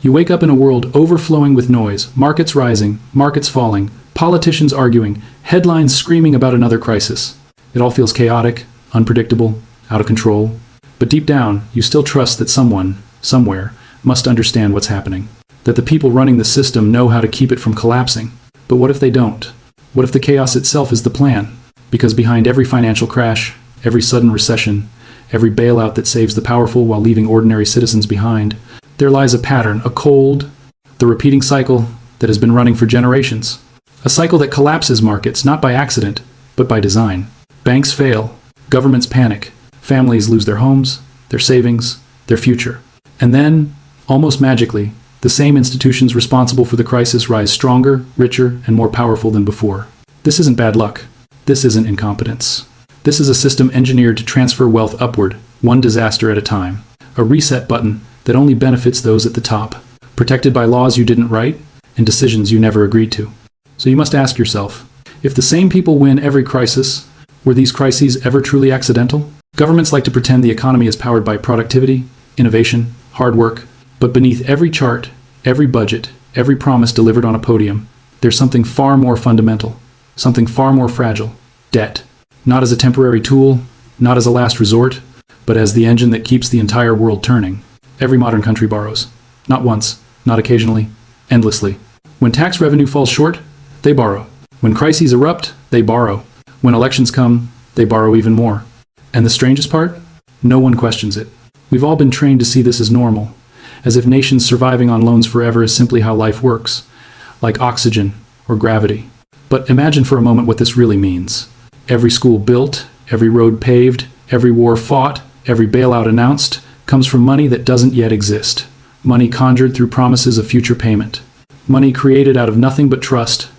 You wake up in a world overflowing with noise, markets rising, markets falling, politicians arguing, headlines screaming about another crisis. It all feels chaotic, unpredictable, out of control. But deep down, you still trust that someone, somewhere, must understand what's happening. That the people running the system know how to keep it from collapsing. But what if they don't? What if the chaos itself is the plan? Because behind every financial crash, every sudden recession, every bailout that saves the powerful while leaving ordinary citizens behind, there lies a pattern, the repeating cycle that has been running for generations. A cycle that collapses markets not by accident, but by design. Banks fail, governments panic, families lose their homes, their savings, their future. And then, almost magically, the same institutions responsible for the crisis rise stronger, richer, and more powerful than before. This isn't bad luck. This isn't incompetence. This is a system engineered to transfer wealth upward, one disaster at a time. A reset button that only benefits those at the top, protected by laws you didn't write and decisions you never agreed to. So you must ask yourself, if the same people win every crisis, were these crises ever truly accidental? Governments like to pretend the economy is powered by productivity, innovation, hard work, but beneath every chart, every budget, every promise delivered on a podium, there's something far more fundamental, something far more fragile: debt. Not as a temporary tool, not as a last resort, but as the engine that keeps the entire world turning. Every modern country borrows. Not once, not occasionally, endlessly. When tax revenue falls short, they borrow. When crises erupt, they borrow. When elections come, they borrow even more. And the strangest part? No one questions it. We've all been trained to see this as normal, as if nations surviving on loans forever is simply how life works, like oxygen or gravity. But imagine for a moment what this really means. Every school built, every road paved, every war fought, every bailout announced, comes from money that doesn't yet exist. Money conjured through promises of future payment. Money created out of nothing but trust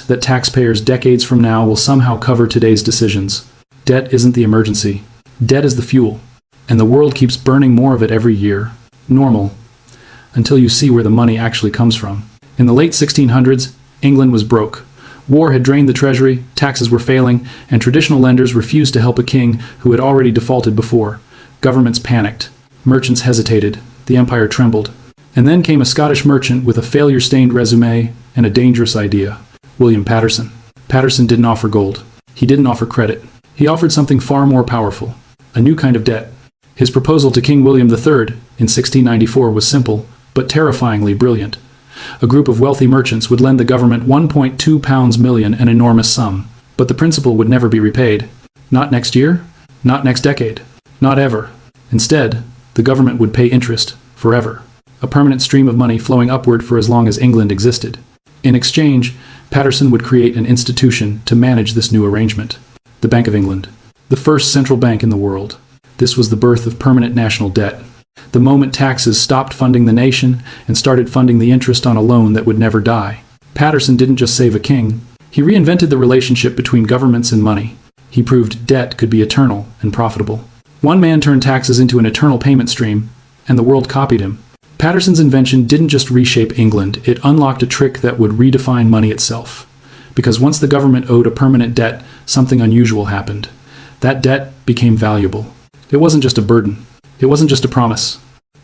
that taxpayers decades from now will somehow cover today's decisions. Debt isn't the emergency. Debt is the fuel. And the world keeps burning more of it every year. Normal. Until you see where the money actually comes from. In the late 1600s, England was broke. War had drained the treasury, taxes were failing, and traditional lenders refused to help a king who had already defaulted before. Governments panicked. Merchants hesitated. The empire trembled. And then came a Scottish merchant with a failure-stained resume and a dangerous idea. William Paterson. Paterson didn't offer gold. He didn't offer credit. He offered something far more powerful. A new kind of debt. His proposal to King William III in 1694 was simple, but terrifyingly brilliant. A group of wealthy merchants would lend the government £1.2 million, an enormous sum. But the principal would never be repaid. Not next year, not next decade, not ever. Instead, the government would pay interest forever. A permanent stream of money flowing upward for as long as England existed. In exchange, Paterson would create an institution to manage this new arrangement. The Bank of England. The first central bank in the world. This was the birth of permanent national debt. The moment taxes stopped funding the nation and started funding the interest on a loan that would never die. Paterson didn't just save a king. He reinvented the relationship between governments and money. He proved debt could be eternal and profitable. One man turned taxes into an eternal payment stream, and the world copied him. Paterson's invention didn't just reshape England, it unlocked a trick that would redefine money itself. Because once the government owed a permanent debt, something unusual happened. That debt became valuable. It wasn't just a burden. It wasn't just a promise.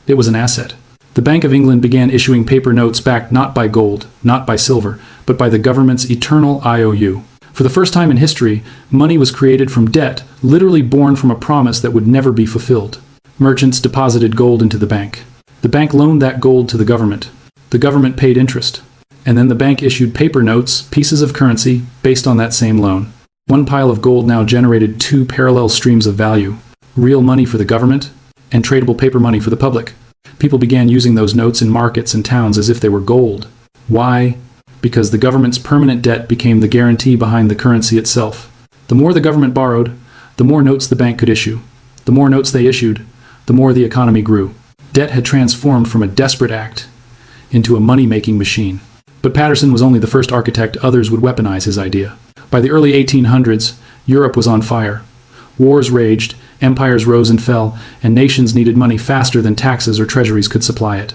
It was an asset. The Bank of England began issuing paper notes backed not by gold, not by silver, but by the government's eternal IOU. For the first time in history, money was created from debt, literally born from a promise that would never be fulfilled. Merchants deposited gold into the bank. The bank loaned that gold to the government. The government paid interest. And then the bank issued paper notes, pieces of currency, based on that same loan. One pile of gold now generated two parallel streams of value. Real money for the government, and tradable paper money for the public. People began using those notes in markets and towns as if they were gold. Why? Because the government's permanent debt became the guarantee behind the currency itself. The more the government borrowed, the more notes the bank could issue. The more notes they issued, the more the economy grew. Debt had transformed from a desperate act into a money-making machine. But Paterson was only the first architect. Others would weaponize his idea. By the early 1800s, Europe was on fire. Wars raged, empires rose and fell, and nations needed money faster than taxes or treasuries could supply it.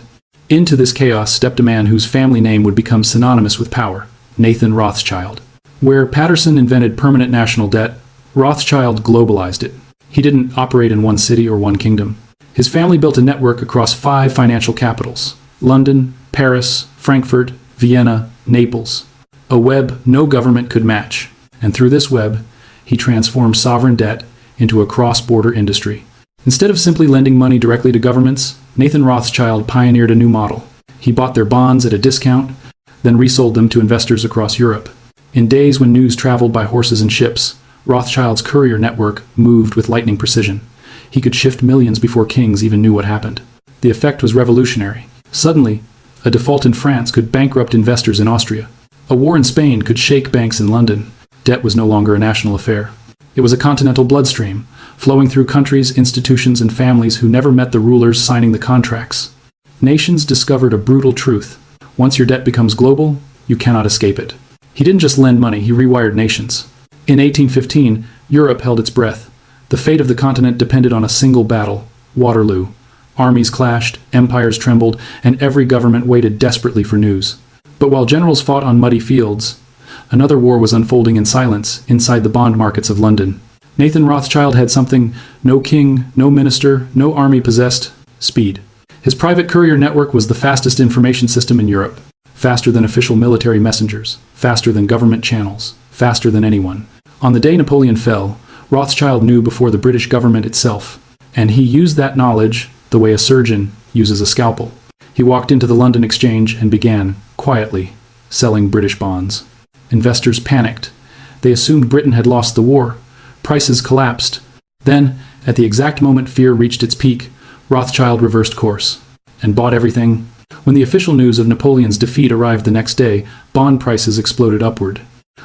Into this chaos stepped a man whose family name would become synonymous with power, Nathan Rothschild. Where Paterson invented permanent national debt, Rothschild globalized it. He didn't operate in one city or one kingdom. His family built a network across 5 financial capitals: London, Paris, Frankfurt, Vienna, Naples. A web no government could match. And through this web, he transformed sovereign debt into a cross-border industry. Instead of simply lending money directly to governments, Nathan Rothschild pioneered a new model. He bought their bonds at a discount, then resold them to investors across Europe. In days when news traveled by horses and ships, Rothschild's courier network moved with lightning precision. He could shift millions before kings even knew what happened. The effect was revolutionary. Suddenly, a default in France could bankrupt investors in Austria. A war in Spain could shake banks in London. Debt was no longer a national affair. It was a continental bloodstream, flowing through countries, institutions, and families who never met the rulers signing the contracts. Nations discovered a brutal truth. Once your debt becomes global, you cannot escape it. He didn't just lend money, he rewired nations. In 1815, Europe held its breath. The fate of the continent depended on a single battle, Waterloo. Armies clashed, empires trembled, and every government waited desperately for news. But while generals fought on muddy fields, another war was unfolding in silence inside the bond markets of London. Nathan Rothschild had something no king, no minister, no army possessed: speed. His private courier network was the fastest information system in Europe. Faster than official military messengers, faster than government channels, faster than anyone. On the day Napoleon fell, Rothschild knew before the British government itself, and he used that knowledge the way a surgeon uses a scalpel. He walked into the London Exchange and began, quietly, selling British bonds. Investors panicked. They assumed Britain had lost the war. Prices collapsed. Then, at the exact moment fear reached its peak, Rothschild reversed course and bought everything. When the official news of Napoleon's defeat arrived the next day, bond prices exploded upward.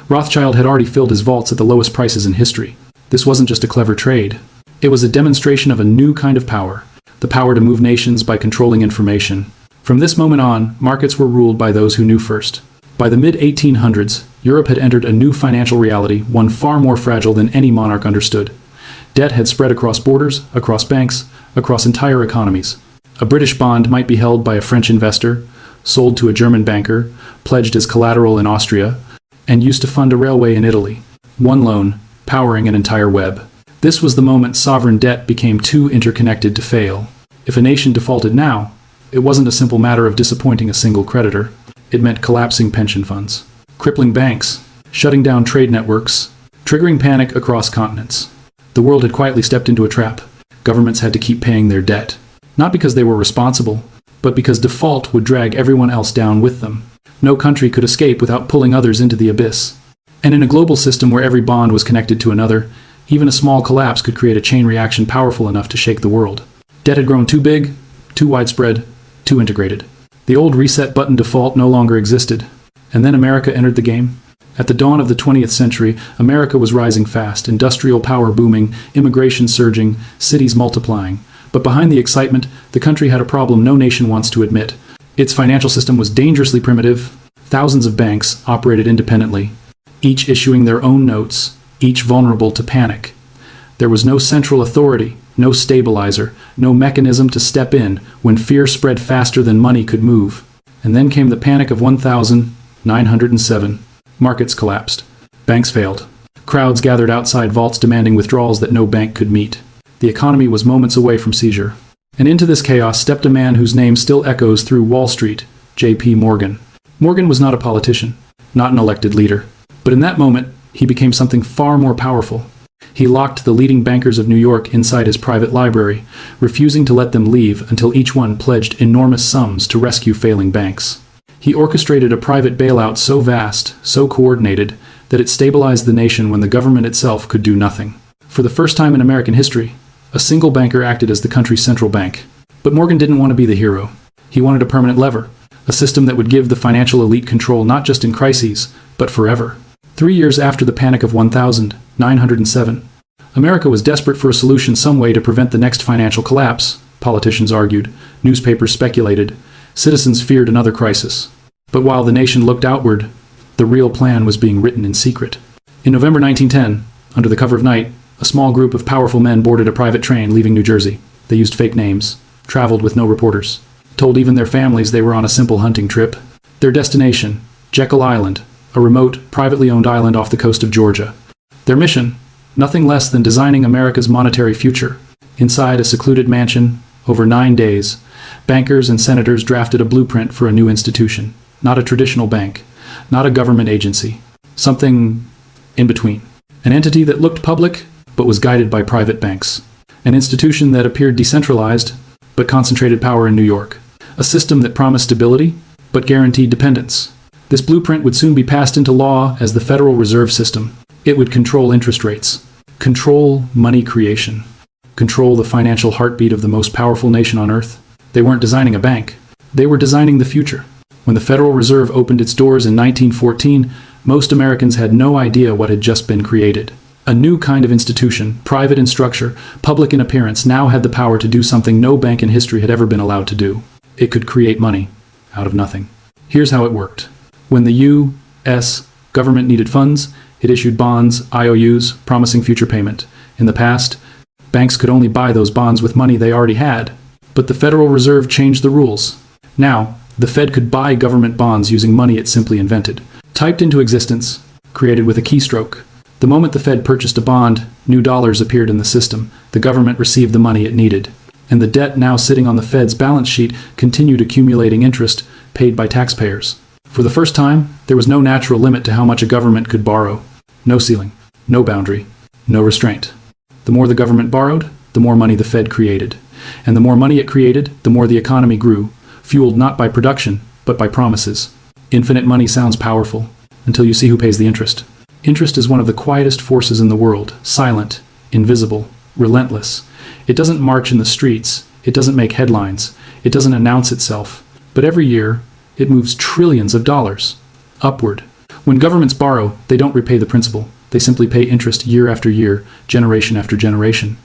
Rothschild had already filled his vaults at the lowest prices in history. This wasn't just a clever trade. It was a demonstration of a new kind of power, the power to move nations by controlling information. From this moment on, markets were ruled by those who knew first. By the mid-1800s, Europe had entered a new financial reality, one far more fragile than any monarch understood. Debt had spread across borders, across banks, across entire economies. A British bond might be held by a French investor, sold to a German banker, pledged as collateral in Austria, and used to fund a railway in Italy. One loan, powering an entire web. This was the moment sovereign debt became too interconnected to fail. If a nation defaulted now, it wasn't a simple matter of disappointing a single creditor. It meant collapsing pension funds, crippling banks, shutting down trade networks, triggering panic across continents. The world had quietly stepped into a trap. Governments had to keep paying their debt, not because they were responsible, but because default would drag everyone else down with them. No country could escape without pulling others into the abyss. And in a global system where every bond was connected to another, even a small collapse could create a chain reaction powerful enough to shake the world. Debt had grown too big, too widespread, too integrated. The old reset button default no longer existed. And then America entered the game. At the dawn of the 20th century, America was rising fast, industrial power booming, immigration surging, cities multiplying. But behind the excitement, the country had a problem no nation wants to admit. Its financial system was dangerously primitive. Thousands of banks operated independently, each issuing their own notes, each vulnerable to panic. There was no central authority, no stabilizer, no mechanism to step in when fear spread faster than money could move. And then came the panic of 1907. Markets collapsed. Banks failed. Crowds gathered outside vaults demanding withdrawals that no bank could meet. The economy was moments away from seizure. And into this chaos stepped a man whose name still echoes through Wall Street, J.P. Morgan. Morgan was not a politician, not an elected leader. But in that moment, he became something far more powerful. He locked the leading bankers of New York inside his private library, refusing to let them leave until each one pledged enormous sums to rescue failing banks. He orchestrated a private bailout so vast, so coordinated, that it stabilized the nation when the government itself could do nothing. For the first time in American history, a single banker acted as the country's central bank. But Morgan didn't want to be the hero. He wanted a permanent lever, a system that would give the financial elite control not just in crises, but forever. 3 years after the Panic of 1907, America was desperate for a solution, some way to prevent the next financial collapse. Politicians argued, newspapers speculated, citizens feared another crisis. But while the nation looked outward, the real plan was being written in secret. In November 1910, under the cover of night, a small group of powerful men boarded a private train leaving New Jersey. They used fake names, traveled with no reporters, told even their families they were on a simple hunting trip. Their destination, Jekyll Island, a remote, privately owned island off the coast of Georgia. Their mission, nothing less than designing America's monetary future. Inside a secluded mansion, Over 9 days, bankers and senators drafted a blueprint for a new institution. Not a traditional bank, not a government agency. Something in between. An entity that looked public, but was guided by private banks. An institution that appeared decentralized, but concentrated power in New York. A system that promised stability, but guaranteed dependence. This blueprint would soon be passed into law as the Federal Reserve System. It would control interest rates, control money creation, control the financial heartbeat of the most powerful nation on earth. They weren't designing a bank. They were designing the future. When the Federal Reserve opened its doors in 1914, most Americans had no idea what had just been created. A new kind of institution, private in structure, public in appearance, now had the power to do something no bank in history had ever been allowed to do. It could create money out of nothing. Here's how it worked. When the U.S. government needed funds, it issued bonds, IOUs, promising future payment. In the past, banks could only buy those bonds with money they already had. But the Federal Reserve changed the rules. Now, the Fed could buy government bonds using money it simply invented. Typed into existence, created with a keystroke. The moment the Fed purchased a bond, new dollars appeared in the system. The government received the money it needed. And the debt now sitting on the Fed's balance sheet continued accumulating interest paid by taxpayers. For the first time, there was no natural limit to how much a government could borrow. No ceiling, no boundary, no restraint. The more the government borrowed, the more money the Fed created. And the more money it created, the more the economy grew, fueled not by production, but by promises. Infinite money sounds powerful, until you see who pays the interest. Interest is one of the quietest forces in the world, silent, invisible, relentless. It doesn't march in the streets, it doesn't make headlines, it doesn't announce itself. But every year, it moves trillions of dollars upward. When governments borrow, they don't repay the principal. They simply pay interest year after year, generation after generation.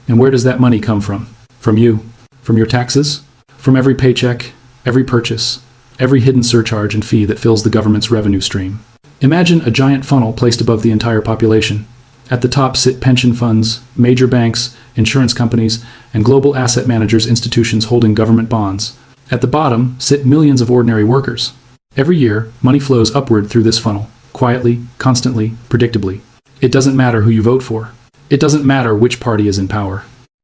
And where does that money come from? From you. From your taxes? From every paycheck, every purchase, every hidden surcharge and fee that fills the government's revenue stream. Imagine a giant funnel placed above the entire population. At the top sit pension funds, major banks, insurance companies, and global asset managers institutions holding government bonds. At the bottom sit millions of ordinary workers. Every year, money flows upward through this funnel, quietly, constantly, predictably. It doesn't matter who you vote for. It doesn't matter which party is in power.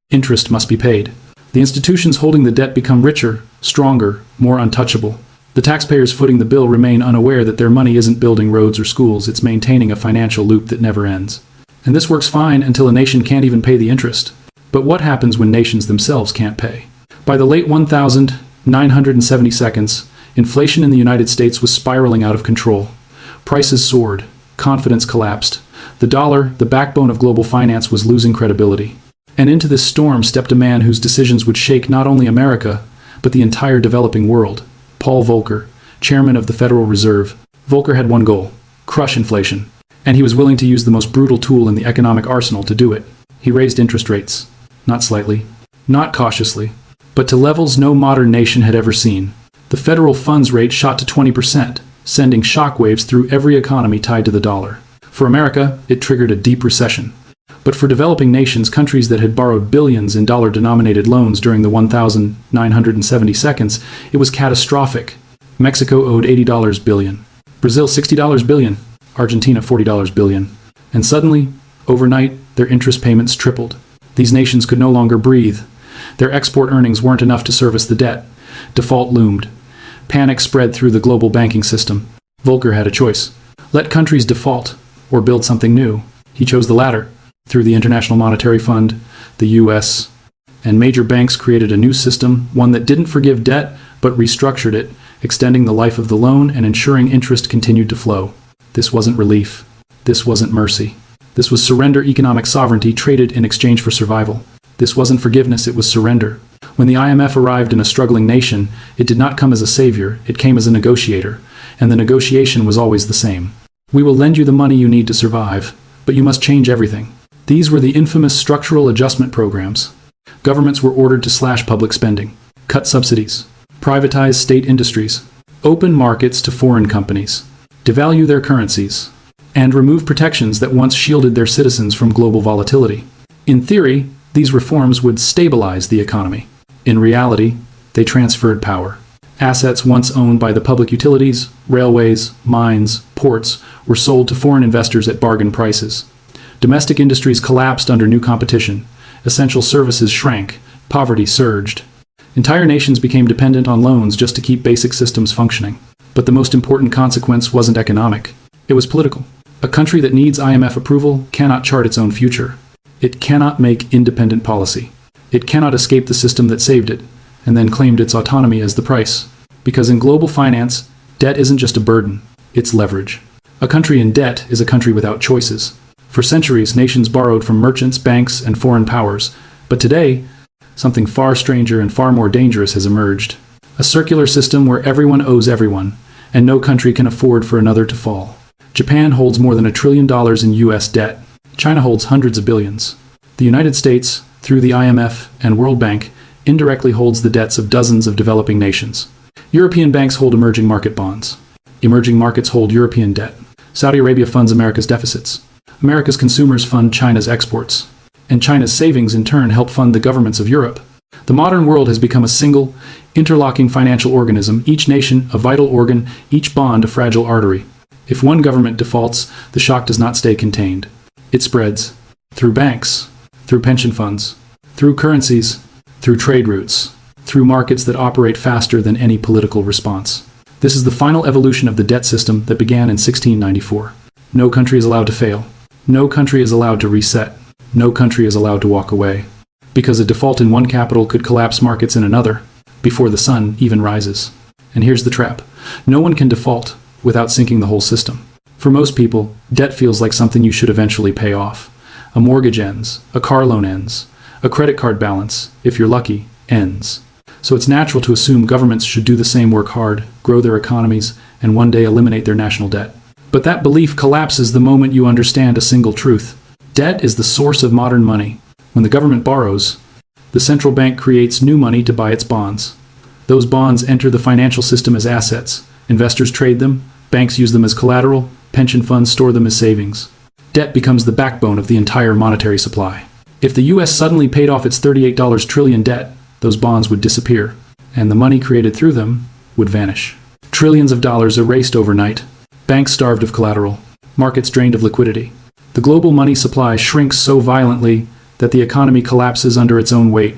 Interest must be paid. The institutions holding the debt become richer, stronger, more untouchable. The taxpayers footing the bill remain unaware that their money isn't building roads or schools, it's maintaining a financial loop that never ends. And this works fine until a nation can't even pay the interest. But what happens when nations themselves can't pay? By the late 1970s, inflation in the United States was spiraling out of control. Prices soared. Confidence collapsed. The dollar, the backbone of global finance, was losing credibility. And into this storm stepped a man whose decisions would shake not only America, but the entire developing world. Paul Volcker, chairman of the Federal Reserve. Volcker had one goal: crush inflation. And he was willing to use the most brutal tool in the economic arsenal to do it. He raised interest rates. Not slightly, not cautiously, but to levels no modern nation had ever seen. The federal funds rate shot to 20%, sending shockwaves through every economy tied to the dollar. For America, it triggered a deep recession. But for developing nations, countries that had borrowed billions in dollar-denominated loans during the 1970s, it was catastrophic. Mexico owed $80 billion, Brazil $60 billion, Argentina $40 billion. And suddenly, overnight, their interest payments tripled. These nations could no longer breathe. Their export earnings weren't enough to service the debt. Default loomed. Panic spread through the global banking system. Volcker had a choice. Let countries default, or build something new. He chose the latter. Through the International Monetary Fund, the U.S., and major banks created a new system, one that didn't forgive debt, but restructured it, extending the life of the loan and ensuring interest continued to flow. This wasn't relief. This wasn't mercy. This was surrender economic sovereignty traded in exchange for survival. This wasn't forgiveness, it was surrender. When the IMF arrived in a struggling nation, it did not come as a savior, it came as a negotiator, and the negotiation was always the same. We will lend you the money you need to survive, but you must change everything. These were the infamous structural adjustment programs. Governments were ordered to slash public spending, cut subsidies, privatize state industries, open markets to foreign companies, devalue their currencies, and remove protections that once shielded their citizens from global volatility. In theory, these reforms would stabilize the economy. In reality, they transferred power. Assets once owned by the public utilities, railways, mines, ports, were sold to foreign investors at bargain prices. Domestic industries collapsed under new competition. Essential services shrank. Poverty surged. Entire nations became dependent on loans just to keep basic systems functioning. But the most important consequence wasn't economic. It was political. A country that needs IMF approval cannot chart its own future. It cannot make independent policy. It cannot escape the system that saved it, and then claimed its autonomy as the price. Because in global finance, debt isn't just a burden, it's leverage. A country in debt is a country without choices. For centuries, nations borrowed from merchants, banks, and foreign powers. But today, something far stranger and far more dangerous has emerged. A circular system where everyone owes everyone, and no country can afford for another to fall. Japan holds more than $1 trillion in US debt. China holds hundreds of billions. The United States, through the IMF and World Bank, indirectly holds the debts of dozens of developing nations. European banks hold emerging market bonds. Emerging markets hold European debt. Saudi Arabia funds America's deficits. America's consumers fund China's exports. And China's savings in turn help fund the governments of Europe. The modern world has become a single, interlocking financial organism, each nation a vital organ, each bond a fragile artery. If one government defaults, the shock does not stay contained. It spreads. Through banks, through pension funds, through currencies, through trade routes, through markets that operate faster than any political response. This is the final evolution of the debt system that began in 1694. No country is allowed to fail. No country is allowed to reset. No country is allowed to walk away. Because a default in one capital could collapse markets in another, before the sun even rises. And here's the trap. No one can default without sinking the whole system. For most people, debt feels like something you should eventually pay off. A mortgage ends, a car loan ends, a credit card balance, if you're lucky, ends. So it's natural to assume governments should do the same, work hard, grow their economies, and one day eliminate their national debt. But that belief collapses the moment you understand a single truth. Debt is the source of modern money. When the government borrows, the central bank creates new money to buy its bonds. Those bonds enter the financial system as assets. Investors trade them, banks use them as collateral, pension funds store them as savings. Debt becomes the backbone of the entire monetary supply. If the US suddenly paid off its $38 trillion debt, those bonds would disappear, and the money created through them would vanish. Trillions of dollars erased overnight, banks starved of collateral, markets drained of liquidity. The global money supply shrinks so violently that the economy collapses under its own weight.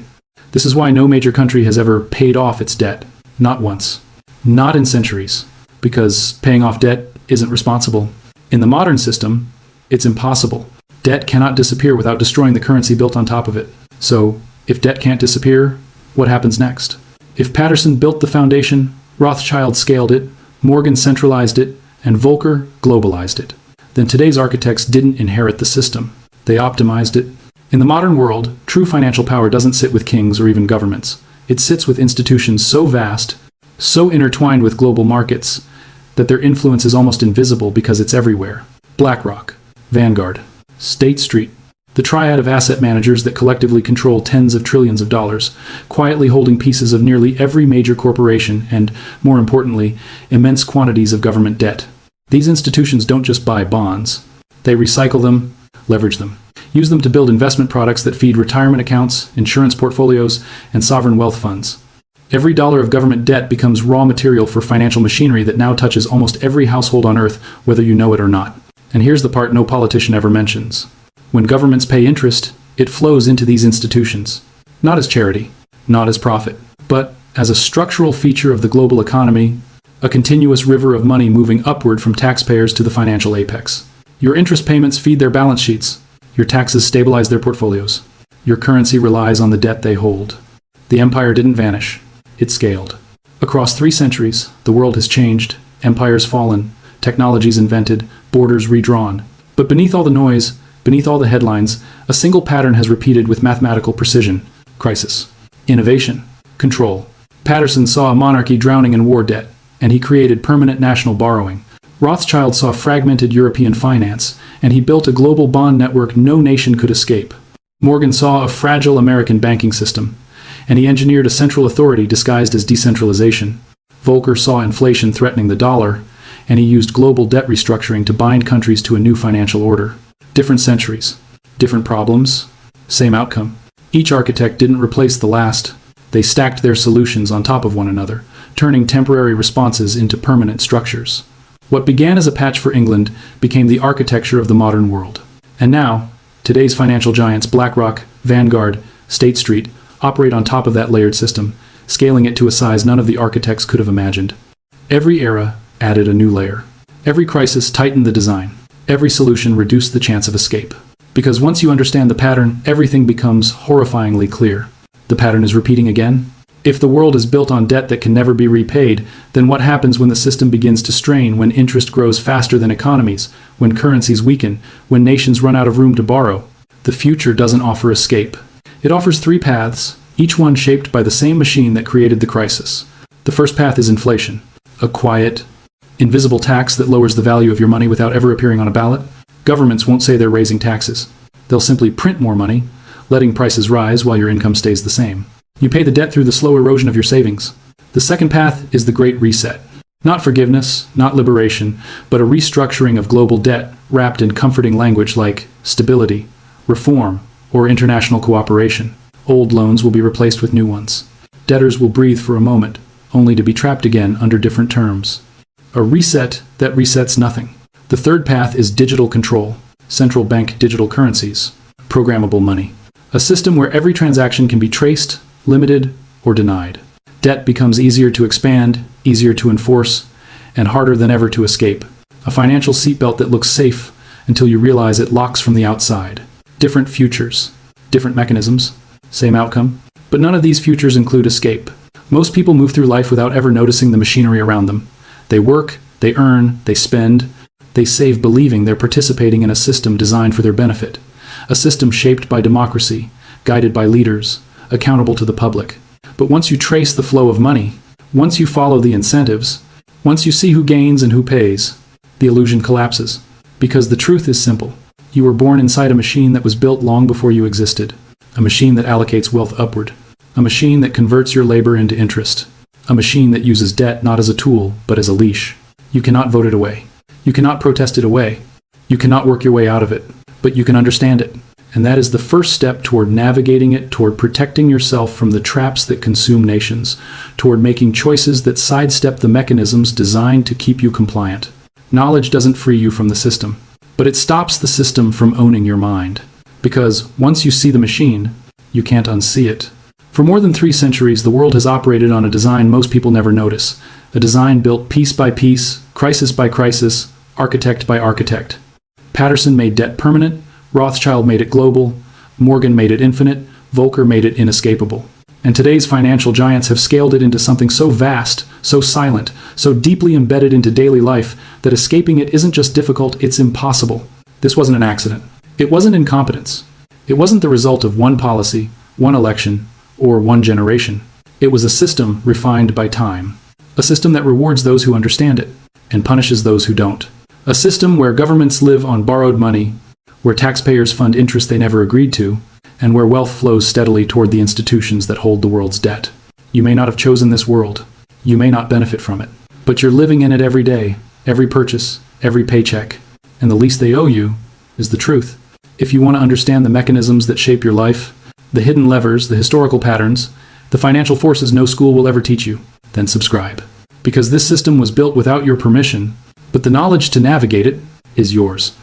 This is why no major country has ever paid off its debt. Not once. Not in centuries. Because paying off debt isn't responsible. In the modern system, it's impossible. Debt cannot disappear without destroying the currency built on top of it. So, if debt can't disappear, what happens next? If Patterson built the foundation, Rothschild scaled it, Morgan centralized it, and Volcker globalized it, then today's architects didn't inherit the system. They optimized it. In the modern world, true financial power doesn't sit with kings or even governments. It sits with institutions so vast, so intertwined with global markets, that their influence is almost invisible because it's everywhere. BlackRock, Vanguard, State Street, the triad of asset managers that collectively control tens of trillions of dollars, quietly holding pieces of nearly every major corporation and, more importantly, immense quantities of government debt. These institutions don't just buy bonds. They recycle them, leverage them, use them to build investment products that feed retirement accounts, insurance portfolios, and sovereign wealth funds. Every dollar of government debt becomes raw material for financial machinery that now touches almost every household on Earth, whether you know it or not. And here's the part no politician ever mentions. When governments pay interest, it flows into these institutions. Not as charity, not as profit, but as a structural feature of the global economy, a continuous river of money moving upward from taxpayers to the financial apex. Your interest payments feed their balance sheets. Your taxes stabilize their portfolios. Your currency relies on the debt they hold. The empire didn't vanish. It scaled. Across 3 centuries, the world has changed, empires fallen, technologies invented, borders redrawn. But beneath all the noise, beneath all the headlines, a single pattern has repeated with mathematical precision. Crisis. Innovation. Control. Patterson saw a monarchy drowning in war debt, and he created permanent national borrowing. Rothschild saw fragmented European finance, and he built a global bond network no nation could escape. Morgan saw a fragile American banking system, and he engineered a central authority disguised as decentralization. Volcker saw inflation threatening the dollar, and he used global debt restructuring to bind countries to a new financial order. Different centuries, different problems, same outcome. Each architect didn't replace the last. They stacked their solutions on top of one another, turning temporary responses into permanent structures. What began as a patch for England became the architecture of the modern world. And now, today's financial giants BlackRock, Vanguard, State Street operate on top of that layered system, scaling it to a size none of the architects could have imagined. Every era added a new layer. Every crisis tightened the design. Every solution reduced the chance of escape. Because once you understand the pattern, everything becomes horrifyingly clear. The pattern is repeating again. If the world is built on debt that can never be repaid, then what happens when the system begins to strain, when interest grows faster than economies, when currencies weaken, when nations run out of room to borrow? The future doesn't offer escape. It offers three paths, each one shaped by the same machine that created the crisis. The first path is inflation, a quiet, invisible tax that lowers the value of your money without ever appearing on a ballot. Governments won't say they're raising taxes. They'll simply print more money, letting prices rise while your income stays the same. You pay the debt through the slow erosion of your savings. The second path is the Great Reset. Not forgiveness, not liberation, but a restructuring of global debt wrapped in comforting language like stability, reform, or international cooperation. Old loans will be replaced with new ones. Debtors will breathe for a moment, only to be trapped again under different terms. A reset that resets nothing. The third path is digital control, central bank digital currencies, programmable money. A system where every transaction can be traced, limited, or denied. Debt becomes easier to expand, easier to enforce, and harder than ever to escape. A financial seatbelt that looks safe until you realize it locks from the outside. Different futures, different mechanisms, same outcome. But none of these futures include escape. Most people move through life without ever noticing the machinery around them. They work, they earn, they spend, they save believing they're participating in a system designed for their benefit. A system shaped by democracy, guided by leaders, accountable to the public. But once you trace the flow of money, once you follow the incentives, once you see who gains and who pays, the illusion collapses. Because the truth is simple. You were born inside a machine that was built long before you existed. A machine that allocates wealth upward. A machine that converts your labor into interest. A machine that uses debt not as a tool, but as a leash. You cannot vote it away. You cannot protest it away. You cannot work your way out of it. But you can understand it. And that is the first step toward navigating it, toward protecting yourself from the traps that consume nations, toward making choices that sidestep the mechanisms designed to keep you compliant. Knowledge doesn't free you from the system, but it stops the system from owning your mind. Because once you see the machine, you can't unsee it. For more than 3 centuries, the world has operated on a design most people never notice. A design built piece by piece, crisis by crisis, architect by architect. Patterson made debt permanent, Rothschild made it global, Morgan made it infinite, Volcker made it inescapable. And today's financial giants have scaled it into something so vast, so silent, so deeply embedded into daily life that escaping it isn't just difficult, it's impossible. This wasn't an accident. It wasn't incompetence. It wasn't the result of one policy, one election, or one generation. It was a system refined by time. A system that rewards those who understand it and punishes those who don't. A system where governments live on borrowed money, where taxpayers fund interest they never agreed to, and where wealth flows steadily toward the institutions that hold the world's debt. You may not have chosen this world. You may not benefit from it. But you're living in it every day, every purchase, every paycheck. And the least they owe you is the truth. If you want to understand the mechanisms that shape your life, the hidden levers, the historical patterns, the financial forces no school will ever teach you, then subscribe. Because this system was built without your permission, but the knowledge to navigate it is yours.